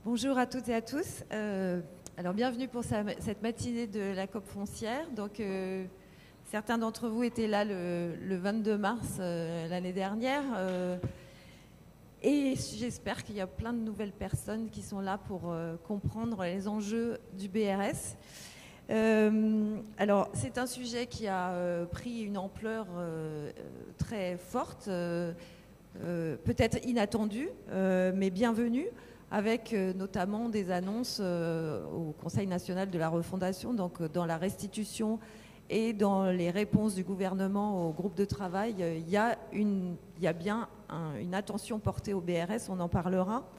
Bonjour à toutes et à tous. Alors bienvenue pour cette matinée de la COP foncière. Donc certains d'entre vous étaient là le 22 mars l'année dernière. Et j'espère qu'il y a plein de nouvelles personnes qui sont là pour comprendre les enjeux du BRS. Alors c'est un sujet qui a pris une ampleur très forte, peut-être inattendue, mais bienvenue, avec notamment des annonces au Conseil national de la refondation, donc dans la restitution et dans les réponses du gouvernement au groupe de travail, il y a bien une attention portée au BRS, on en parlera.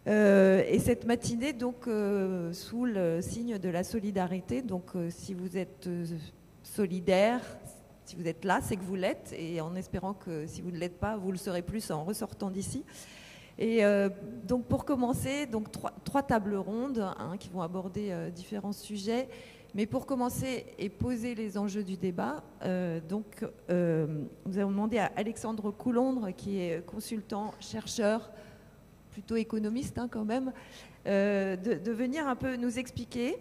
Et cette matinée, donc, sous le signe de la solidarité, donc si vous êtes solidaire, si vous êtes là, c'est que vous l'êtes, et en espérant que si vous ne l'êtes pas, vous le serez plus en ressortant d'ici. Et donc pour commencer, donc trois tables rondes qui vont aborder différents sujets. Mais pour commencer et poser les enjeux du débat, nous avons demandé à Alexandre Coulondre, qui est consultant, chercheur, plutôt économiste quand même, de venir un peu nous expliquer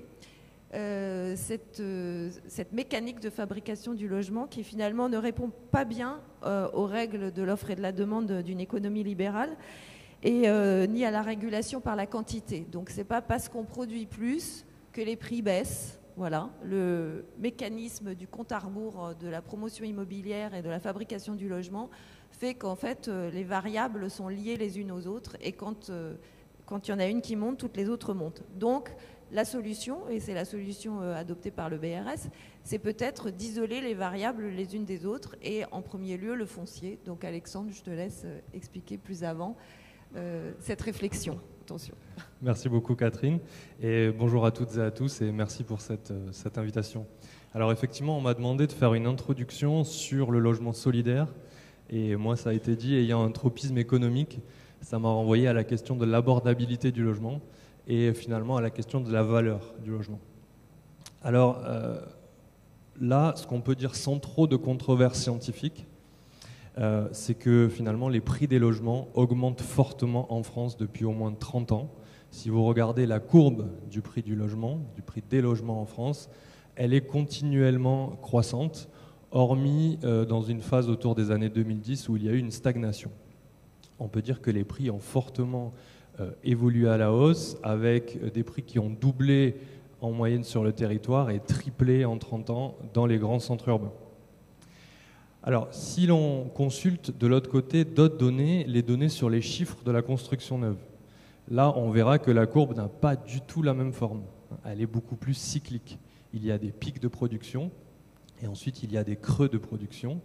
cette mécanique de fabrication du logement qui finalement ne répond pas bien aux règles de l'offre et de la demande d'une économie libérale, et ni à la régulation par la quantité. Donc c'est pas parce qu'on produit plus que les prix baissent. Voilà, le mécanisme du compte à rebours de la promotion immobilière et de la fabrication du logement fait qu'en fait les variables sont liées les unes aux autres, et quand il y en a une qui monte, toutes les autres montent. Donc la solution, et c'est la solution adoptée par le BRS, c'est peut-être d'isoler les variables les unes des autres, et en premier lieu le foncier. Donc Alexandre, je te laisse expliquer plus avant cette réflexion. Attention. Merci beaucoup Catherine, et bonjour à toutes et à tous, et merci pour cette invitation. Alors effectivement, on m'a demandé de faire une introduction sur le logement solidaire, et moi ça a été dit, ayant un tropisme économique, ça m'a renvoyé à la question de l'abordabilité du logement, et finalement à la question de la valeur du logement. Alors là, ce qu'on peut dire sans trop de controverses scientifiques, c'est que finalement les prix des logements augmentent fortement en France depuis au moins 30 ans. Si vous regardez la courbe du prix du logement, du prix des logements en France, elle est continuellement croissante, hormis dans une phase autour des années 2010 où il y a eu une stagnation. On peut dire que les prix ont fortement évolué à la hausse, avec des prix qui ont doublé en moyenne sur le territoire et triplé en 30 ans dans les grands centres urbains. Alors, si l'on consulte de l'autre côté d'autres données, les données sur les chiffres de la construction neuve, là, on verra que la courbe n'a pas du tout la même forme. Elle est beaucoup plus cyclique. Il y a des pics de production et ensuite il y a des creux de production.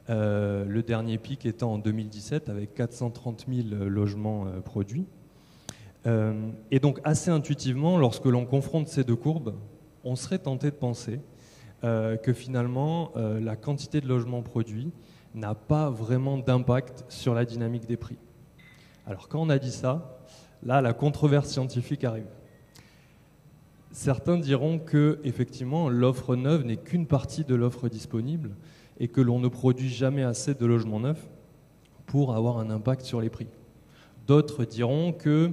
Le dernier pic étant en 2017 avec 430 000 logements produits. Et donc, assez intuitivement, lorsque l'on confronte ces deux courbes, on serait tenté de penser que finalement la quantité de logements produits n'a pas vraiment d'impact sur la dynamique des prix. Alors quand on a dit ça, là la controverse scientifique arrive. Certains diront que effectivement l'offre neuve n'est qu'une partie de l'offre disponible et que l'on ne produit jamais assez de logements neufs pour avoir un impact sur les prix. D'autres diront que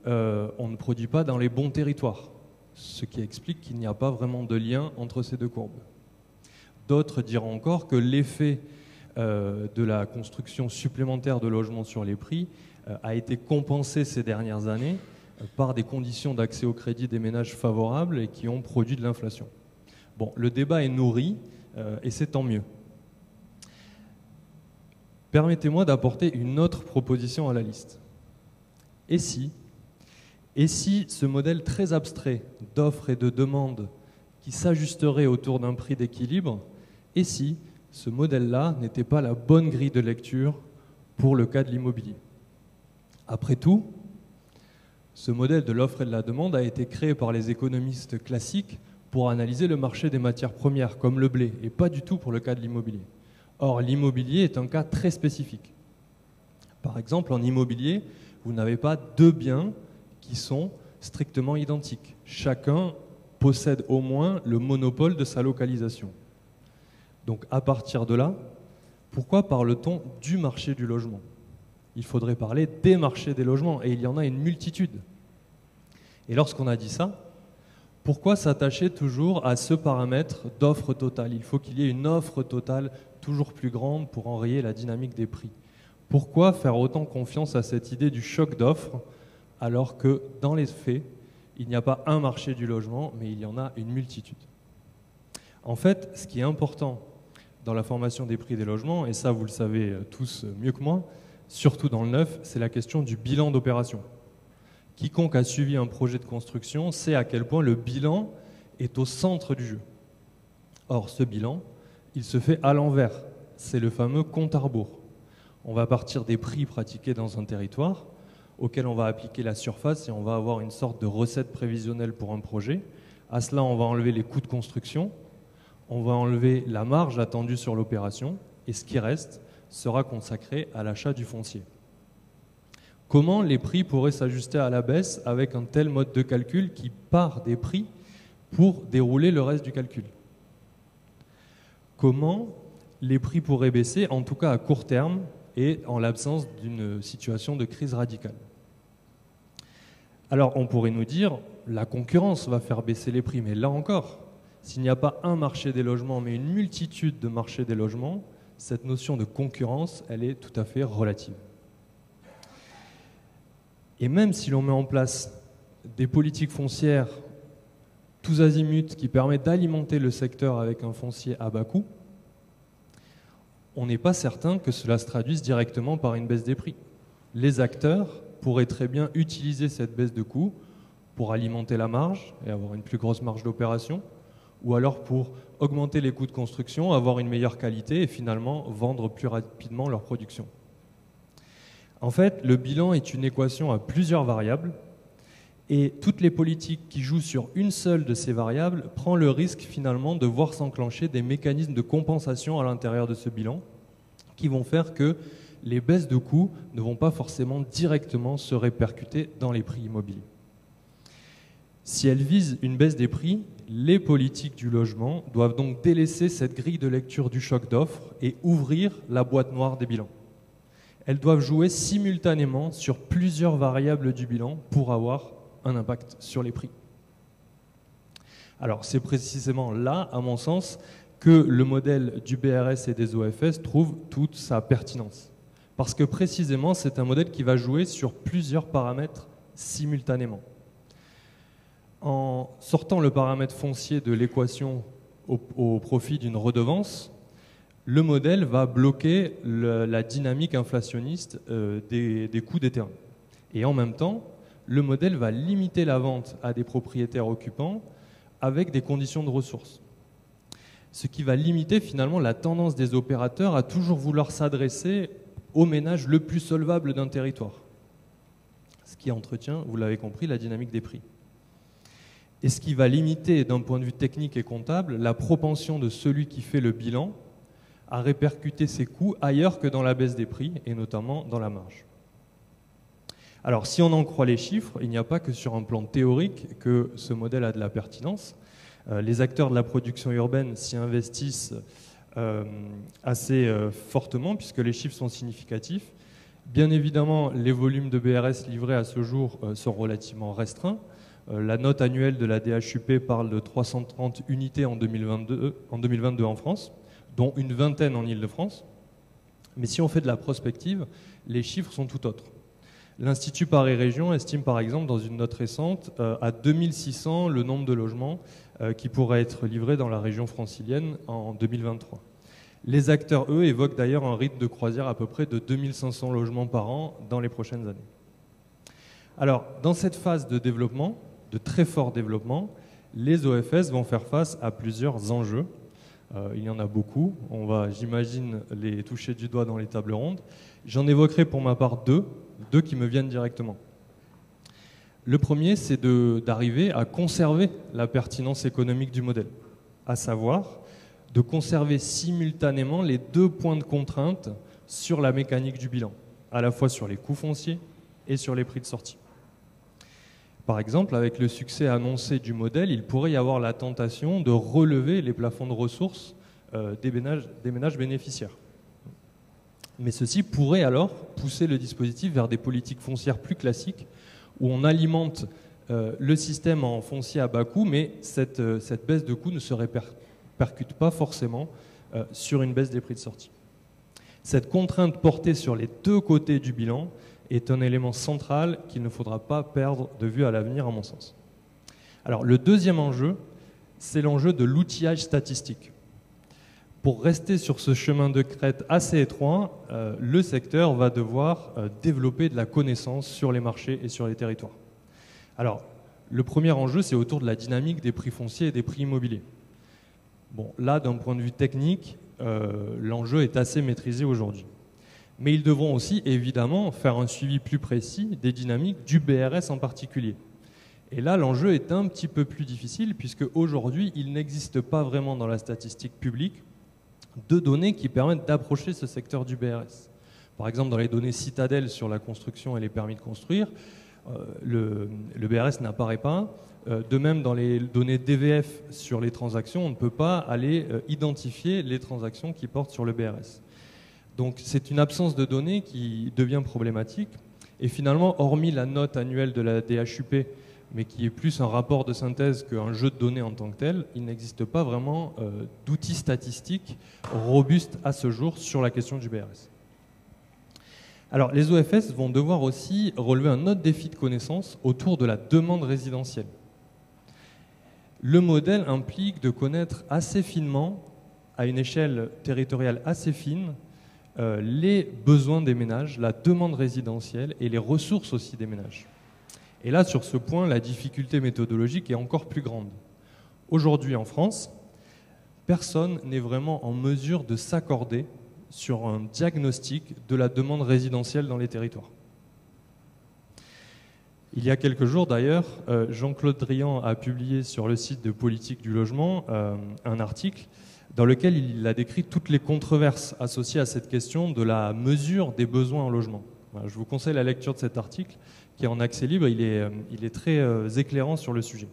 on ne produit pas dans les bons territoires, ce qui explique qu'il n'y a pas vraiment de lien entre ces deux courbes. D'autres diront encore que l'effet de la construction supplémentaire de logements sur les prix a été compensé ces dernières années par des conditions d'accès au crédit des ménages favorables et qui ont produit de l'inflation. Bon, le débat est nourri et c'est tant mieux. Permettez-moi d'apporter une autre proposition à la liste. Et si ce modèle très abstrait d'offre et de demande qui s'ajusterait autour d'un prix d'équilibre, et si ce modèle-là n'était pas la bonne grille de lecture pour le cas de l'immobilier? Après tout, ce modèle de l'offre et de la demande a été créé par les économistes classiques pour analyser le marché des matières premières, comme le blé, et pas du tout pour le cas de l'immobilier. Or, l'immobilier est un cas très spécifique. Par exemple, en immobilier, vous n'avez pas deux biens qui sont strictement identiques. Chacun possède au moins le monopole de sa localisation. Donc à partir de là, pourquoi parle-t-on du marché du logement? Il faudrait parler des marchés des logements, et il y en a une multitude. Et lorsqu'on a dit ça, pourquoi s'attacher toujours à ce paramètre d'offre totale? Il faut qu'il y ait une offre totale toujours plus grande pour enrayer la dynamique des prix. Pourquoi faire autant confiance à cette idée du choc d'offres alors que dans les faits, il n'y a pas un marché du logement, mais il y en a une multitude? En fait, ce qui est important dans la formation des prix des logements, et ça vous le savez tous mieux que moi, surtout dans le neuf, c'est la question du bilan d'opération. Quiconque a suivi un projet de construction sait à quel point le bilan est au centre du jeu. Or, ce bilan, il se fait à l'envers. C'est le fameux compte à rebours. On va partir des prix pratiqués dans un territoire, auquel on va appliquer la surface et on va avoir une sorte de recette prévisionnelle pour un projet. À cela, on va enlever les coûts de construction, on va enlever la marge attendue sur l'opération, et ce qui reste sera consacré à l'achat du foncier. Comment les prix pourraient s'ajuster à la baisse avec un tel mode de calcul qui part des prix pour dérouler le reste du calcul? Comment les prix pourraient baisser, en tout cas à court terme, et en l'absence d'une situation de crise radicale? Alors on pourrait nous dire, la concurrence va faire baisser les prix, mais là encore, s'il n'y a pas un marché des logements, mais une multitude de marchés des logements, cette notion de concurrence, elle est tout à fait relative. Et même si l'on met en place des politiques foncières tous azimuts qui permettent d'alimenter le secteur avec un foncier à bas coût, on n'est pas certain que cela se traduise directement par une baisse des prix. Les acteurs pourraient très bien utiliser cette baisse de coût pour alimenter la marge et avoir une plus grosse marge d'opération, ou alors pour augmenter les coûts de construction, avoir une meilleure qualité et finalement vendre plus rapidement leur production. En fait, le bilan est une équation à plusieurs variables et toutes les politiques qui jouent sur une seule de ces variables prennent le risque finalement de voir s'enclencher des mécanismes de compensation à l'intérieur de ce bilan qui vont faire que les baisses de coûts ne vont pas forcément directement se répercuter dans les prix immobiliers. Si elles visent une baisse des prix, les politiques du logement doivent donc délaisser cette grille de lecture du choc d'offres et ouvrir la boîte noire des bilans. Elles doivent jouer simultanément sur plusieurs variables du bilan pour avoir un impact sur les prix. Alors c'est précisément là, à mon sens, que le modèle du BRS et des OFS trouve toute sa pertinence. Parce que précisément, c'est un modèle qui va jouer sur plusieurs paramètres simultanément. En sortant le paramètre foncier de l'équation au profit d'une redevance, le modèle va bloquer la dynamique inflationniste des coûts des terrains. Et en même temps, le modèle va limiter la vente à des propriétaires occupants avec des conditions de ressources. Ce qui va limiter finalement la tendance des opérateurs à toujours vouloir s'adresser au ménage le plus solvable d'un territoire. Ce qui entretient, vous l'avez compris, la dynamique des prix. Et ce qui va limiter d'un point de vue technique et comptable la propension de celui qui fait le bilan à répercuter ses coûts ailleurs que dans la baisse des prix, et notamment dans la marge. Alors, si on en croit les chiffres, il n'y a pas que sur un plan théorique que ce modèle a de la pertinence. Les acteurs de la production urbaine s'y investissent assez fortement, puisque les chiffres sont significatifs. Bien évidemment, les volumes de BRS livrés à ce jour sont relativement restreints. La note annuelle de la DHUP parle de 330 unités en 2022 en France, dont une vingtaine en Île-de-France. Mais si on fait de la prospective, les chiffres sont tout autres. L'Institut Paris Région estime par exemple dans une note récente à 2600 le nombre de logements qui pourraient être livrés dans la région francilienne en 2023. Les acteurs, eux, évoquent d'ailleurs un rythme de croisière à peu près de 2500 logements par an dans les prochaines années. Alors, dans cette phase de développement, de très fort développement, les OFS vont faire face à plusieurs enjeux. Il y en a beaucoup. On va, j'imagine, les toucher du doigt dans les tables rondes. J'en évoquerai pour ma part deux qui me viennent directement. Le premier, c'est d'arriver à conserver la pertinence économique du modèle, à savoir de conserver simultanément les deux points de contrainte sur la mécanique du bilan, à la fois sur les coûts fonciers et sur les prix de sortie. Par exemple, avec le succès annoncé du modèle, il pourrait y avoir la tentation de relever les plafonds de ressources des ménages bénéficiaires. Mais ceci pourrait alors pousser le dispositif vers des politiques foncières plus classiques où on alimente le système en foncier à bas coût, mais cette baisse de coût ne se répercute pas forcément sur une baisse des prix de sortie. Cette contrainte portée sur les deux côtés du bilan est un élément central qu'il ne faudra pas perdre de vue à l'avenir, à mon sens. Alors, le deuxième enjeu, c'est l'enjeu de l'outillage statistique. Pour rester sur ce chemin de crête assez étroit, le secteur va devoir développer de la connaissance sur les marchés et sur les territoires. Alors, le premier enjeu, c'est autour de la dynamique des prix fonciers et des prix immobiliers. Bon, là, d'un point de vue technique, l'enjeu est assez maîtrisé aujourd'hui. Mais ils devront aussi, évidemment, faire un suivi plus précis des dynamiques du BRS en particulier. Et là, l'enjeu est un petit peu plus difficile, puisque aujourd'hui, il n'existe pas vraiment dans la statistique publique de données qui permettent d'approcher ce secteur du BRS. Par exemple, dans les données Citadel sur la construction et les permis de construire, le BRS n'apparaît pas. De même, dans les données DVF sur les transactions, on ne peut pas aller identifier les transactions qui portent sur le BRS. Donc c'est une absence de données qui devient problématique. Et finalement, hormis la note annuelle de la DHUP, mais qui est plus un rapport de synthèse qu'un jeu de données en tant que tel, il n'existe pas vraiment d'outils statistiques robustes à ce jour sur la question du BRS. Alors, les OFS vont devoir aussi relever un autre défi de connaissance autour de la demande résidentielle. Le modèle implique de connaître assez finement, à une échelle territoriale assez fine, les besoins des ménages, la demande résidentielle et les ressources aussi des ménages. Et là, sur ce point, la difficulté méthodologique est encore plus grande. Aujourd'hui, en France, personne n'est vraiment en mesure de s'accorder sur un diagnostic de la demande résidentielle dans les territoires. Il y a quelques jours, d'ailleurs, Jean-Claude Drian a publié sur le site de Politique du Logement un article dans lequel il a décrit toutes les controverses associées à cette question de la mesure des besoins en logement. Voilà, je vous conseille la lecture de cet article qui est en accès libre, il est très éclairant sur le sujet.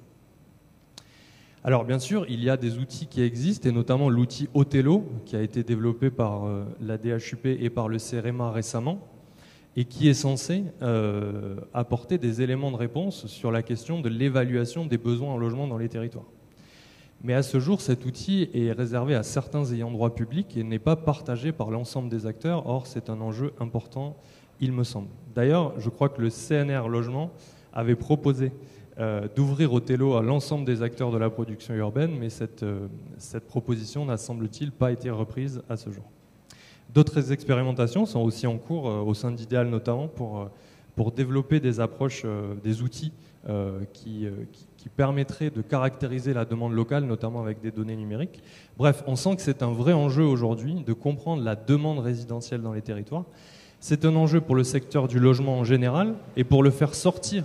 Alors bien sûr, il y a des outils qui existent, et notamment l'outil Othello, qui a été développé par la DHUP et par le CEREMA récemment, et qui est censé apporter des éléments de réponse sur la question de l'évaluation des besoins en logement dans les territoires. Mais à ce jour, cet outil est réservé à certains ayants droit public et n'est pas partagé par l'ensemble des acteurs. Or, c'est un enjeu important, il me semble. D'ailleurs, je crois que le CNR Logement avait proposé d'ouvrir Othello à l'ensemble des acteurs de la production urbaine, mais cette proposition n'a, semble-t-il, pas été reprise à ce jour. D'autres expérimentations sont aussi en cours, au sein d'Idéal notamment, pour développer des approches, des outils qui permettraient de caractériser la demande locale, notamment avec des données numériques. Bref, on sent que c'est un vrai enjeu aujourd'hui de comprendre la demande résidentielle dans les territoires. C'est un enjeu pour le secteur du logement en général et pour le faire sortir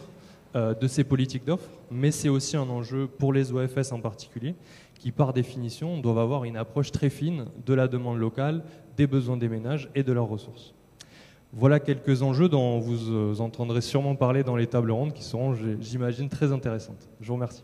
de ces politiques d'offres, mais c'est aussi un enjeu pour les OFS en particulier, qui par définition doivent avoir une approche très fine de la demande locale, des besoins des ménages et de leurs ressources. Voilà quelques enjeux dont vous entendrez sûrement parler dans les tables rondes qui seront, j'imagine, très intéressantes. Je vous remercie.